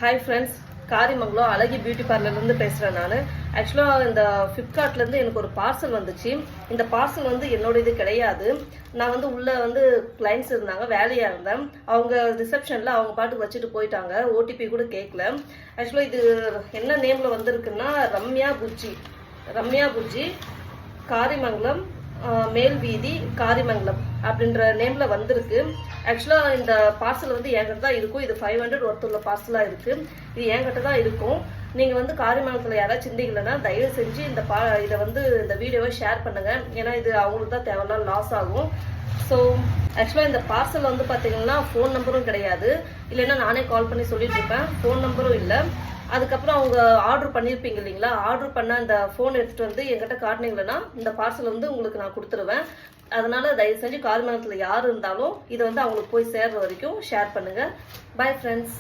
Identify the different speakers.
Speaker 1: Hi friends, Karimangalam அழகி beauty பார்லர்லேருந்து பேசுகிறேன். நான் ஆக்சுவலாக இந்த ஃப்ளிப்கார்ட்லேருந்து எனக்கு ஒரு பார்சல் வந்துச்சு. இந்த பார்சல் வந்து என்னோட இது கிடையாது. நான் வந்து உள்ளே வந்து கிளைண்ட்ஸ் இருந்தாங்க, வேலையாக இருந்தேன். அவங்க ரிசப்ஷனில் அவங்க பாட்டுக்கு வச்சுட்டு போயிட்டாங்க. ஓடிபி கூட கேட்கல. ஆக்சுவலாக இது என்ன நேமில் வந்திருக்குன்னா ரம்யா புஜ்ஜி காரிமங்கலம் மேல் வீதி காரிமங்கலம் அப்படின்ற நேம்ல வந்திருக்கு. ஆக்சுவலா இந்த பார்சல் வந்து என்கிட்ட தான் இருக்கும். இது 500 ஒருத்தர் உள்ள பார்சலா இருக்கு. இது என்கிட்ட தான் இருக்கும். நீங்க வந்து காரிமங்கலத்துல யாராவது சிந்திக்கலன்னா தயவு செஞ்சு இதை வந்து இந்த வீடியோவை ஷேர் பண்ணுங்க. ஏன்னா இது அவங்களுக்கு தான் தேவையில்லாம் லாஸ் ஆகும். ஸோ ஆக்சுவலாக இந்த பார்சல் வந்து பார்த்தீங்கன்னா ஃபோன் நம்பரும் கிடையாது. இல்லைன்னா நானே கால் பண்ணி சொல்லிட்டு இருப்பேன். ஃபோன் நம்பரும் இல்லை. அதுக்கப்புறம் அவங்க ஆர்டர் பண்ணியிருப்பீங்க இல்லைங்களா, ஆர்டர் பண்ண அந்த ஃபோன் எடுத்துகிட்டு வந்து என்கிட்ட காட்டினீங்களன்னா இந்த பார்சல் வந்து உங்களுக்கு நான் கொடுத்துருவேன். அதனால தயவு செஞ்சு காரிமங்கலத்தில் யார் இருந்தாலும் இதை வந்து அவங்களுக்கு போய் சேர்ற வரைக்கும் ஷேர் பண்ணுங்கள். Bye friends.